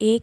1